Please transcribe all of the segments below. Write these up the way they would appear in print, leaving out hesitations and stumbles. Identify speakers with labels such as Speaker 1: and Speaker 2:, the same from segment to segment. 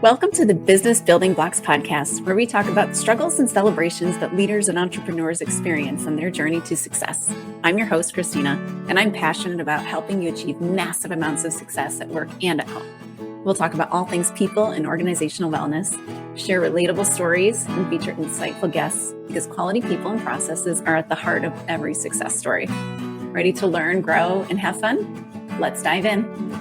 Speaker 1: Welcome to the Business Building Blocks podcast, where we talk about struggles and celebrations that leaders and entrepreneurs experience on their journey to success. I'm your host, Kristina, and I'm passionate about helping you achieve massive amounts of success at work and at home. We'll talk about all things people and organizational wellness, share relatable stories, and feature insightful guests because quality people and processes are at the heart of every success story. Ready to learn, grow, and have fun? Let's dive in.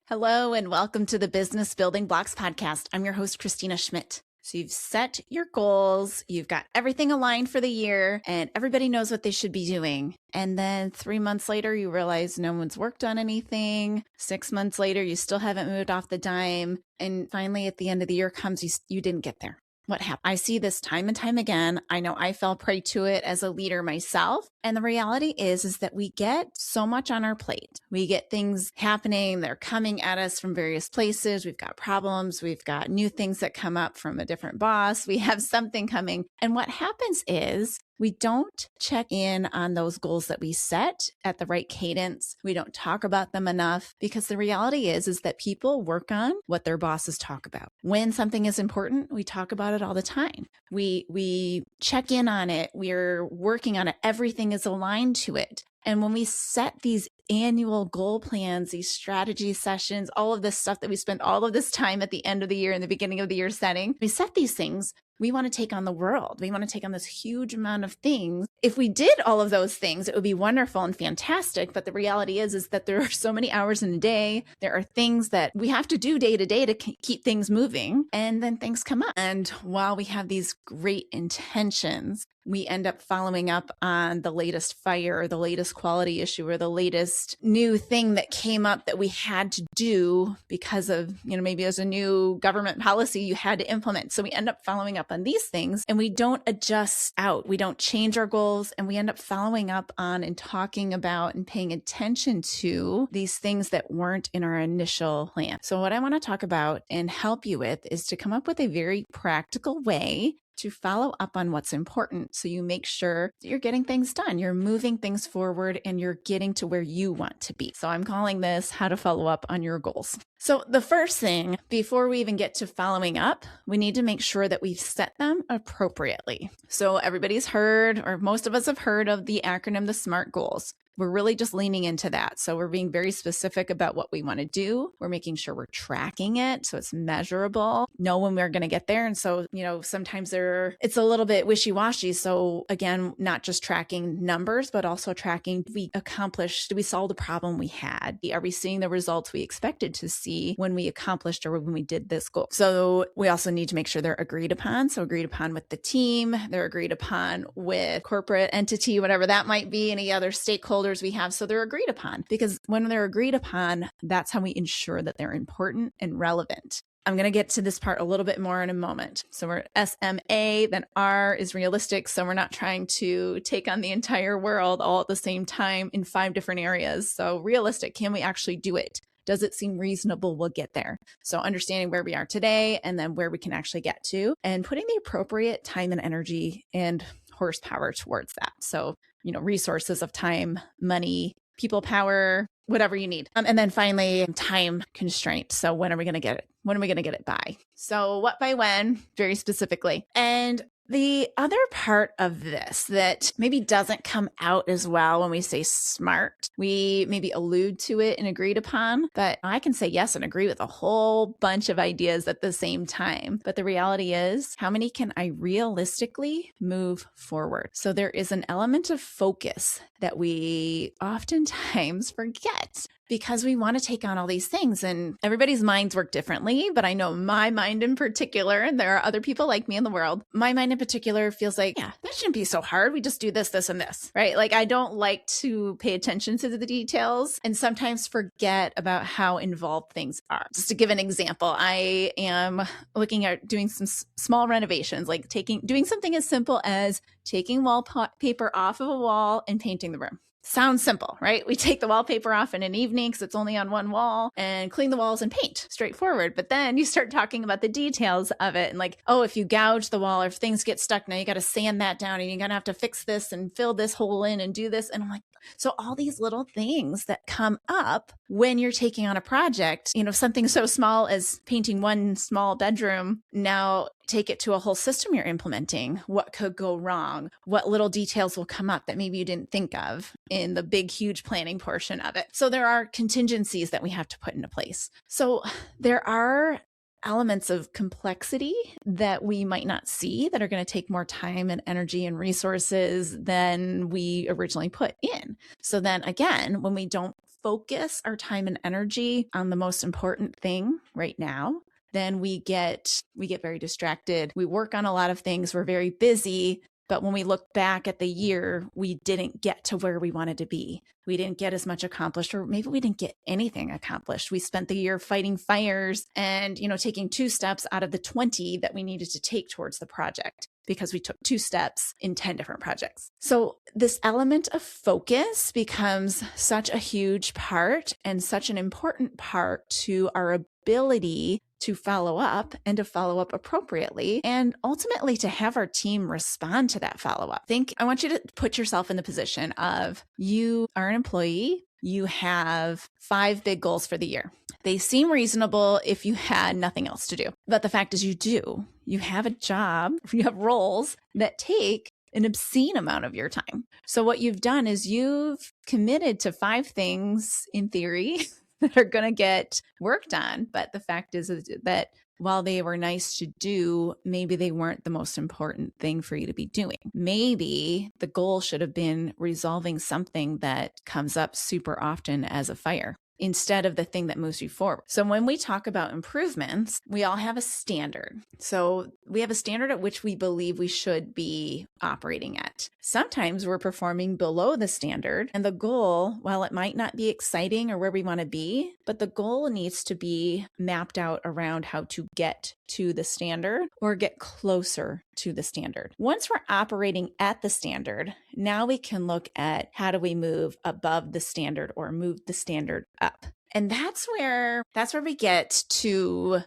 Speaker 1: Hello, and welcome to the Business Building Blocks podcast. I'm your host, Kristina Schmitt. So you've set your goals, you've got everything aligned for the year, and everybody knows what they should be doing. And then 3 months later, you realize no one's worked on anything. 6 months later, you still haven't moved off the dime. And finally, at the end of the year comes, you didn't get there. What happened? I see this time and time again. I know I fell prey to it as a leader myself. And the reality is that we get so much on our plate. We get things happening. They're coming at us from various places. We've got problems. We've got new things that come up from a different boss. We have something coming. And what happens is we don't check in on those goals that we set at the right cadence. We don't talk about them enough because the reality is that people work on what their bosses talk about. When something is important, we talk about it all the time. We check in on it. We're working on it. Everything is aligned to it. And when we set these annual goal plans, these strategy sessions, all of this stuff that we spend all of this time at the end of the year and the beginning of the year setting, we set these things. We want to take on the world. We want to take on this huge amount of things. If we did all of those things, it would be wonderful and fantastic. But the reality is that there are so many hours in a day. There are things that we have to do day to day to keep things moving. And then things come up. And while we have these great intentions, we end up following up on the latest fire or the latest quality issue or the latest new thing that came up that we had to do because of, maybe there's a new government policy you had to implement. So we end up following up on these things and we don't adjust out. We don't change our goals and we end up following up on and talking about and paying attention to these things that weren't in our initial plan. So what I want to talk about and help you with is to come up with a very practical way to follow up on what's important so you make sure that you're getting things done, you're moving things forward, and you're getting to where you want to be. So I'm calling this how to follow up on your goals. So the first thing, before we even get to following up, we need to make sure that we've set them appropriately. So everybody's heard, or most of us have heard of the acronym, the SMART goals. We're really just leaning into that. So we're being very specific about what we want to do. We're making sure we're tracking it so it's measurable, know when we're going to get there. And so, sometimes it's a little bit wishy-washy. So again, not just tracking numbers, but also tracking, did we solve the problem we had? Are we seeing the results we expected to see when we accomplished or when we did this goal? So we also need to make sure they're agreed upon. So agreed upon with the team, they're agreed upon with corporate entity, whatever that might be, any other stakeholders we have. So they're agreed upon because when they're agreed upon, that's how we ensure that they're important and relevant. I'm going to get to this part a little bit more in a moment. So we're SMA, then R is realistic. So we're not trying to take on the entire world all at the same time in 5 different areas. So realistic, can we actually do it? Does it seem reasonable? We'll get there. So understanding where we are today and then where we can actually get to and putting the appropriate time and energy and horsepower towards that. So, resources of time, money, people power, whatever you need. And then finally, time constraint. So when are we going to get it? When are we going to get it by? So what by when, very specifically. And the other part of this that maybe doesn't come out as well when we say SMART, we maybe allude to it and agreed upon, but I can say yes and agree with a whole bunch of ideas at the same time. But the reality is, how many can I realistically move forward? So there is an element of focus that we oftentimes forget because we want to take on all these things and everybody's minds work differently. But I know my mind in particular, and there are other people like me in the world, my mind in particular feels like, yeah, that shouldn't be so hard. We just do this, this, and this, right? Like I don't like to pay attention to the details and sometimes forget about how involved things are. Just to give an example, I am looking at doing some small renovations, like doing something as simple as taking wallpaper off of a wall and painting the room. Sounds simple, right? We take the wallpaper off in an evening because it's only on one wall and clean the walls and paint. Straightforward. But then you start talking about the details of it and like, oh, if you gouge the wall or if things get stuck, now you got to sand that down and you're going to have to fix this and fill this hole in and do this. And I'm like, so all these little things that come up when you're taking on a project, something so small as painting one small bedroom, now take it to a whole system you're implementing. What could go wrong? What little details will come up that maybe you didn't think of in the big, huge planning portion of it? So there are contingencies that we have to put into place. So there are elements of complexity that we might not see that are going to take more time and energy and resources than we originally put in. So then again, when we don't focus our time and energy on the most important thing right now, then we get very distracted. We work on a lot of things. We're very busy. But when we look back at the year, we didn't get to where we wanted to be. We didn't get as much accomplished, or maybe we didn't get anything accomplished. We spent the year fighting fires and, taking 2 steps out of the 20 that we needed to take towards the project because we took 2 steps in 10 different projects. So this element of focus becomes such a huge part and such an important part to our ability to follow up and to follow up appropriately and ultimately to have our team respond to that follow-up. I want you to put yourself in the position of you are an employee, you have 5 big goals for the year. They seem reasonable if you had nothing else to do. But the fact is you do. You have a job, you have roles that take an obscene amount of your time. So what you've done is you've committed to 5 things in theory that are going to get worked on. But the fact is that while they were nice to do, maybe they weren't the most important thing for you to be doing. Maybe the goal should have been resolving something that comes up super often as a fire instead of the thing that moves you forward. So when we talk about improvements, we all have a standard. So we have a standard at which we believe we should be operating at. Sometimes we're performing below the standard, and the goal, while it might not be exciting or where we want to be, but the goal needs to be mapped out around how to get to the standard or get closer to the standard. Once we're operating at the standard, now we can look at how do we move above the standard or move the standard up. And that's where we get to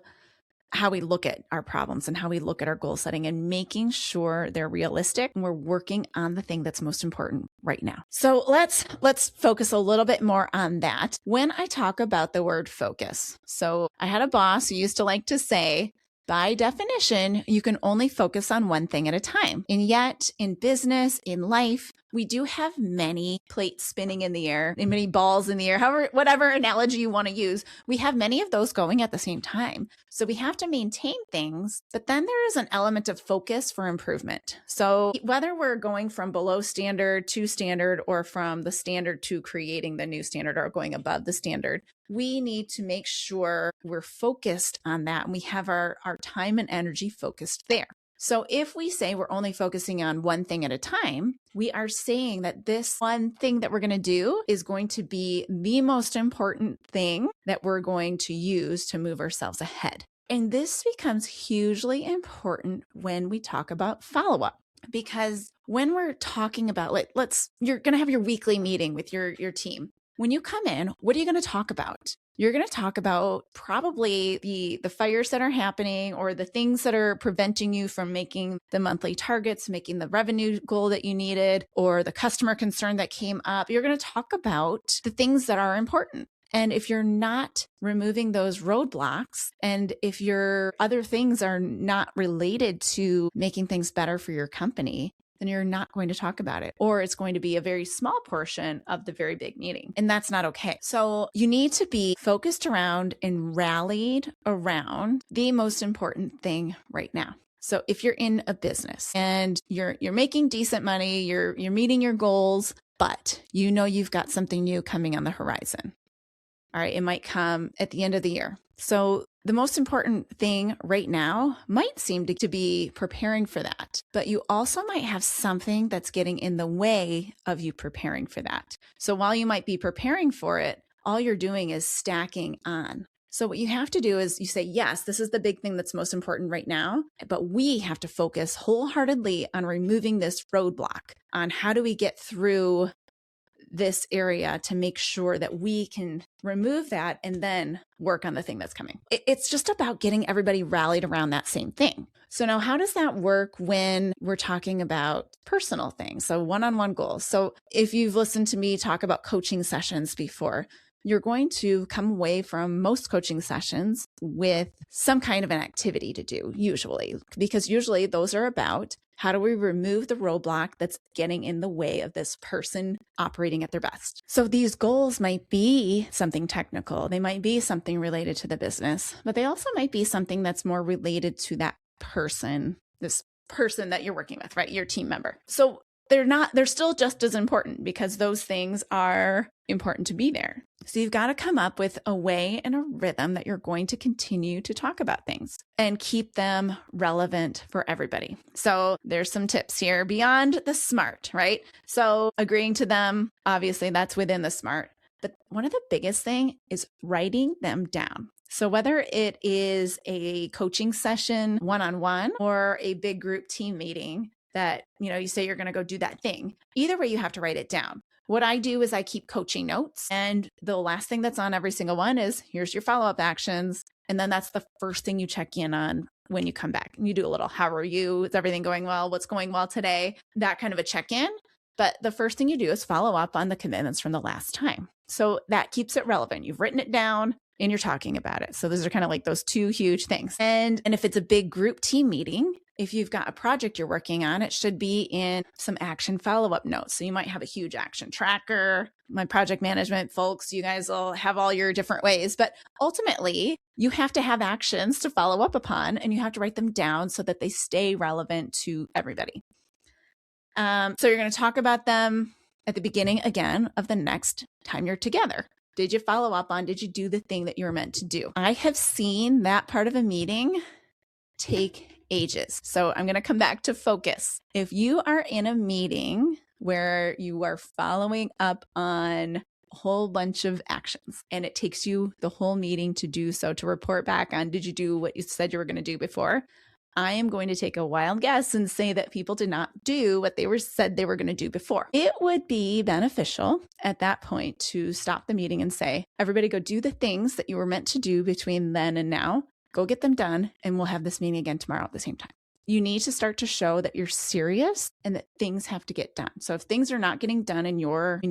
Speaker 1: how we look at our problems and how we look at our goal setting and making sure they're realistic and we're working on the thing that's most important right now. So let's focus a little bit more on that. When I talk about the word focus, so I had a boss who used to like to say, by definition, you can only focus on one thing at a time. And yet in business, in life, we do have many plates spinning in the air and many balls in the air, whatever analogy you want to use. We have many of those going at the same time. So we have to maintain things, but then there is an element of focus for improvement. So whether we're going from below standard to standard or from the standard to creating the new standard or going above the standard, we need to make sure we're focused on that and we have our time and energy focused there. So if we say we're only focusing on one thing at a time, we are saying that this one thing that we're going to do is going to be the most important thing that we're going to use to move ourselves ahead. And this becomes hugely important when we talk about follow-up. Because when we're talking about, you're going to have your weekly meeting with your team. When you come in, what are you going to talk about? You're going to talk about probably the fires that are happening or the things that are preventing you from making the monthly targets, making the revenue goal that you needed, or the customer concern that came up. You're going to talk about the things that are important. And if you're not removing those roadblocks, and if your other things are not related to making things better for your company, then you're not going to talk about it, or it's going to be a very small portion of the very big meeting. And that's not okay. So you need to be focused around and rallied around the most important thing right now. So if you're in a business and you're making decent money, you're meeting your goals, but you know you've got something new coming on the horizon. All right, it might come at the end of the year. So the most important thing right now might seem to be preparing for that, but you also might have something that's getting in the way of you preparing for that. So while you might be preparing for it, all you're doing is stacking on. So what you have to do is you say, yes, this is the big thing that's most important right now, but we have to focus wholeheartedly on removing this roadblock, on how do we get through this area to make sure that we can remove that and then work on the thing that's coming. It's just about getting everybody rallied around that same thing. So now how does that work when we're talking about personal things? So one-on-one goals. So if you've listened to me talk about coaching sessions before, you're going to come away from most coaching sessions with some kind of an activity to do, usually, because usually those are about how do we remove the roadblock that's getting in the way of this person operating at their best. So these goals might be something technical. They might be something related to the business, but they also might be something that's more related to that person, this person that you're working with, right? Your team member. So they're still just as important because those things are important to be there. So you've got to come up with a way and a rhythm that you're going to continue to talk about things and keep them relevant for everybody. So there's some tips here beyond the SMART, right? So agreeing to them, obviously that's within the SMART. But one of the biggest thing is writing them down. So whether it is a coaching session one-on-one or a big group team meeting that, you say you're going to go do that thing, either way, you have to write it down. What I do is I keep coaching notes, and the last thing that's on every single one is here's your follow-up actions. And then that's the first thing you check in on when you come back. And you do a little, how are you? Is everything going well? What's going well today? That kind of a check-in. But the first thing you do is follow up on the commitments from the last time. So that keeps it relevant. You've written it down and you're talking about it. So those are kind of like those two huge things. And if it's a big group team meeting, if you've got a project you're working on, it should be in some action follow-up notes. So you might have a huge action tracker. My project management folks, you guys will have all your different ways, but ultimately you have to have actions to follow up upon, and you have to write them down so that they stay relevant to everybody. So you're going to talk about them at the beginning again of the next time you're together. Did you follow up on, did you do the thing that you were meant to do? I have seen that part of a meeting take ages. So I'm going to come back to focus. If you are in a meeting where you are following up on a whole bunch of actions and it takes you the whole meeting to do so, to report back on, did you do what you said you were going to do before? I am going to take a wild guess and say that people did not do what they said they were going to do before. It would be beneficial at that point to stop the meeting and say, everybody go do the things that you were meant to do between then and now. Go get them done, and we'll have this meeting again tomorrow at the same time. You need to start to show that you're serious and that things have to get done. So if things are not getting done in your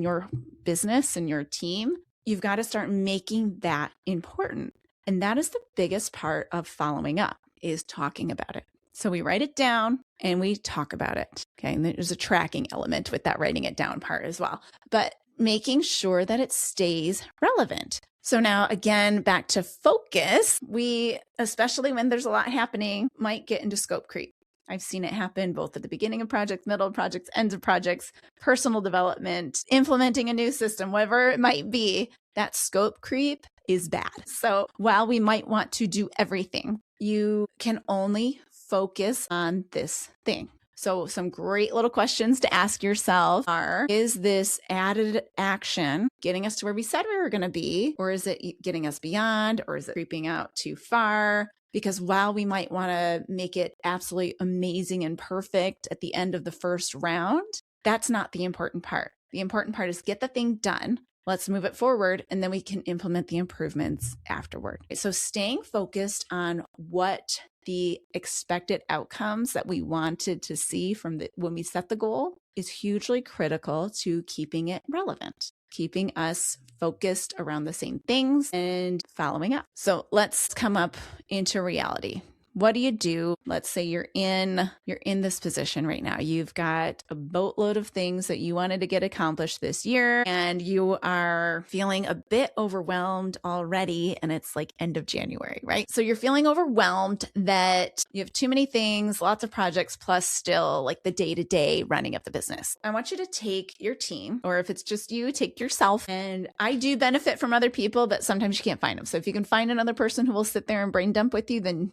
Speaker 1: business and your team, you've got to start making that important. And that is the biggest part of following up, is talking about it. So we write it down and we talk about it. Okay. And there's a tracking element with that writing it down part as well, but making sure that it stays relevant. So now again, back to focus, we, especially when there's a lot happening, might get into scope creep. I've seen it happen both at the beginning of projects, middle of projects, ends of projects, personal development, implementing a new system, whatever it might be. That scope creep is bad. So while we might want to do everything, you can only focus on this thing. So some great little questions to ask yourself are, is this added action getting us to where we said we were going to be? Or is it getting us beyond? Or is it creeping out too far? Because while we might want to make it absolutely amazing and perfect at the end of the first round, that's not the important part. The important part is get the thing done. Let's move it forward, and then we can implement the improvements afterward. So staying focused on what the expected outcomes that we wanted to see from when we set the goal is hugely critical to keeping it relevant, keeping us focused around the same things and following up. So let's come up into reality. What do you do? Let's say you're in this position right now. You've got a boatload of things that you wanted to get accomplished this year, and you are feeling a bit overwhelmed already, and it's like end of January, right? So you're feeling overwhelmed that you have too many things, lots of projects, plus still like the day-to-day running of the business. I want you to take your team, or if it's just you, take yourself. And I do benefit from other people, but sometimes you can't find them. So if you can find another person who will sit there and brain dump with you, then,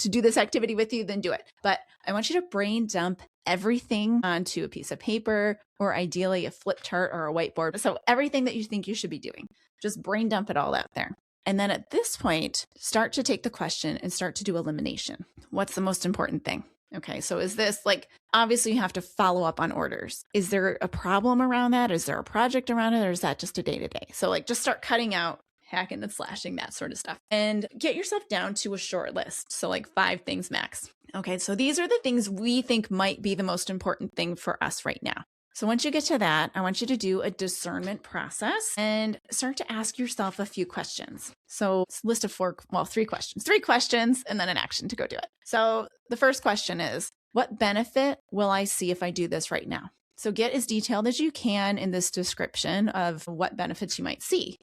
Speaker 1: to do this activity with you, then do it. But I want you to brain dump everything onto a piece of paper, or ideally a flip chart or a whiteboard. So everything that you think you should be doing, just brain dump it all out there. And then at this point, start to take the question and start to do elimination. What's the most important thing? Okay, so is this like, obviously you have to follow up on orders. Is there a problem around that? Is there a project around it? Or is that just a day-to-day? So like just start cutting out hacking and slashing, that sort of stuff. And get yourself down to a short list. So like 5 things max. Okay, so these are the things we think might be the most important thing for us right now. So once you get to that, I want you to do a discernment process and start to ask yourself a few questions. So it's a list of 3 questions. 3 questions and then an action to go do it. So the first question is, what benefit will I see if I do this right now? So get as detailed as you can in this description of what benefits you might see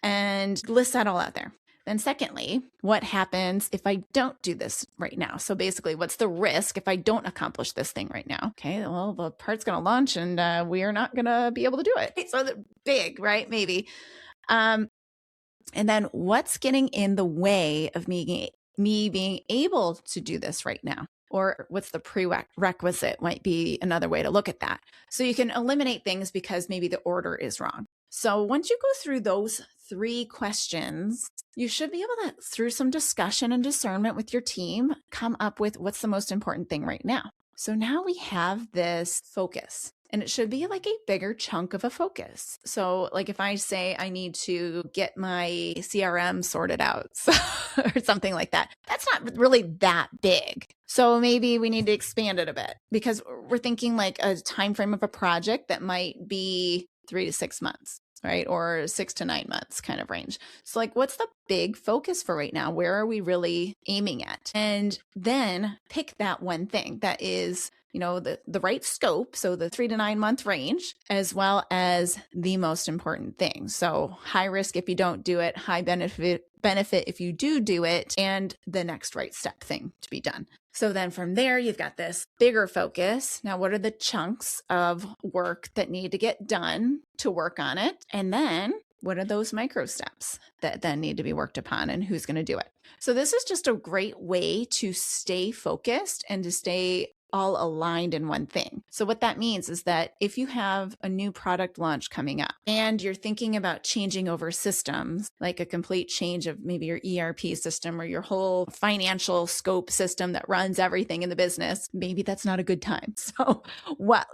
Speaker 1: and list that all out there. Then secondly, what happens if I don't do this right now? So basically, what's the risk if I don't accomplish this thing right now? Okay, well, the part's going to launch and we are not going to be able to do it. So big, right? Maybe. And then what's getting in the way of me being able to do this right now? Or what's the prerequisite might be another way to look at that. So you can eliminate things because maybe the order is wrong. So once you go through those 3 questions, you should be able to, through some discussion and discernment with your team, come up with what's the most important thing right now. So now we have this focus. And it should be like a bigger chunk of a focus. So like if I say I need to get my CRM sorted out or something like that, that's not really that big. So maybe we need to expand it a bit because we're thinking like a time frame of a project that might be 3 to 6 months, right? Or 6 to 9 months kind of range. So like, what's the big focus for right now? Where are we really aiming at? And then pick that one thing that is, the right scope. So the 3 to 9 month range, as well as the most important thing. So high risk if you don't do it, high benefit if you do it, and the next right step thing to be done. So then from there, you've got this bigger focus. Now, what are the chunks of work that need to get done to work on it? And then what are those micro steps that then need to be worked upon and who's going to do it? So this is just a great way to stay focused and to stay all aligned in one thing. So what that means is that if you have a new product launch coming up and you're thinking about changing over systems, like a complete change of maybe your ERP system or your whole financial scope system that runs everything in the business, maybe that's not a good time. So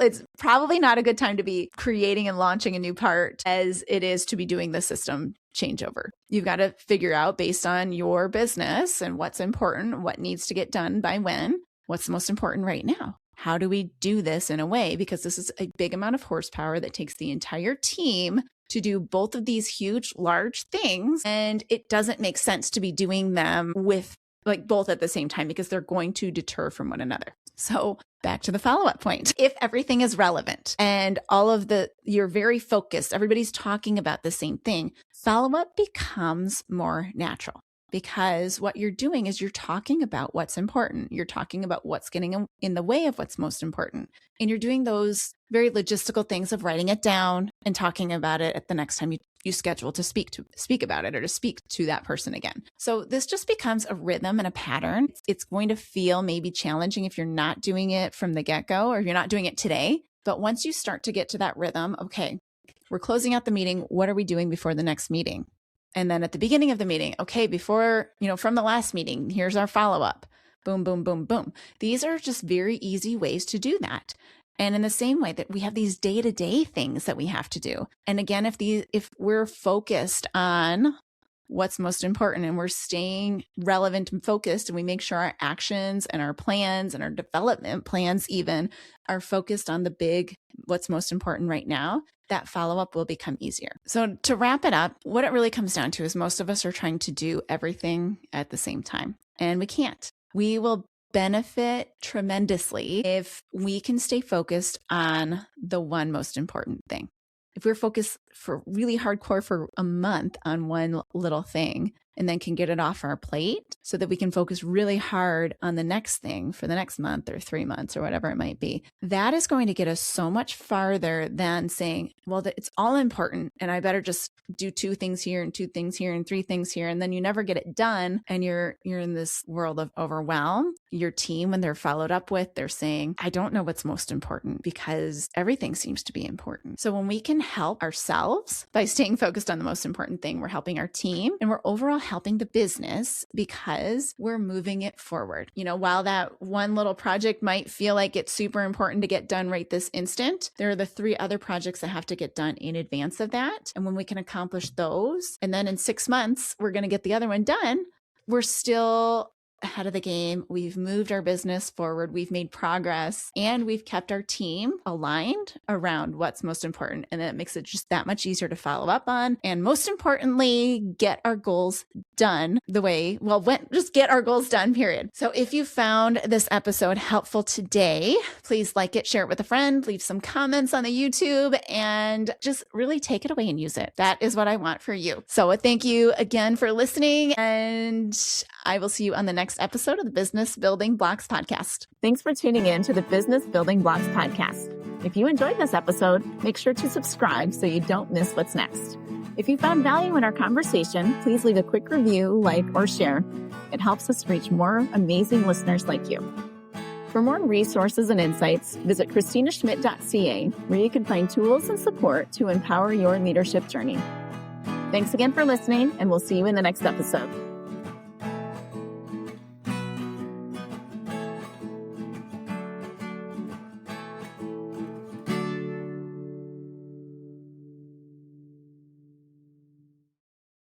Speaker 1: it's probably not a good time to be creating and launching a new part as it is to be doing the system changeover. You've got to figure out based on your business and what's important, what needs to get done by when. What's the most important right now? How do we do this in a way? Because this is a big amount of horsepower that takes the entire team to do both of these huge, large things. And it doesn't make sense to be doing them with like both at the same time because they're going to deter from one another. So back to the follow-up point. If everything is relevant and you're very focused, everybody's talking about the same thing, follow-up becomes more natural. Because what you're doing is you're talking about what's important. You're talking about what's getting in the way of what's most important. And you're doing those very logistical things of writing it down and talking about it at the next time you schedule to speak about it or to speak to that person again. So this just becomes a rhythm and a pattern. It's going to feel maybe challenging if you're not doing it from the get-go or if you're not doing it today. But once you start to get to that rhythm, okay, we're closing out the meeting. What are we doing before the next meeting? And then at the beginning of the meeting, okay, before, from the last meeting, here's our follow-up. Boom, boom, boom, boom. These are just very easy ways to do that. And in the same way that we have these day-to-day things that we have to do. And again, if we're focused on what's most important and we're staying relevant and focused and we make sure our actions and our plans and our development plans even are focused on the big, what's most important right now, that follow-up will become easier. So to wrap it up, what it really comes down to is most of us are trying to do everything at the same time, and we can't. We will benefit tremendously if we can stay focused on the one most important thing. If we're focused for really hardcore for a month on one little thing and then can get it off our plate so that we can focus really hard on the next thing for the next month or 3 months or whatever it might be, that is going to get us so much farther than saying, well, it's all important and I better just do 2 things here and 2 things here and 3 things here. And then you never get it done. And you're in this world of overwhelm. Your team, when they're followed up with, they're saying, I don't know what's most important because everything seems to be important. So when we can help ourselves by staying focused on the most important thing, we're helping our team and we're overall helping the business because we're moving it forward. While that one little project might feel like it's super important to get done right this instant, there are the 3 other projects that have to get done in advance of that. And when we can accomplish those, and then in 6 months, we're going to get the other one done, we're still ahead of the game. We've moved our business forward. We've made progress, and we've kept our team aligned around what's most important. And then it makes it just that much easier to follow up on. And most importantly, get our goals done just get our goals done, period. So if you found this episode helpful today, please like it, share it with a friend, leave some comments on the YouTube, and just really take it away and use it. That is what I want for you. So thank you again for listening, and I will see you on the next episode of the Business Building Blocks podcast.
Speaker 2: Thanks for tuning in to the Business Building Blocks podcast. If you enjoyed this episode, make sure to subscribe so you don't miss what's next. If you found value in our conversation, please leave a quick review, like, or share. It helps us reach more amazing listeners like you. For more resources and insights, visit KristinaSchmitt.ca, where you can find tools and support to empower your leadership journey. Thanks again for listening, and we'll see you in the next episode.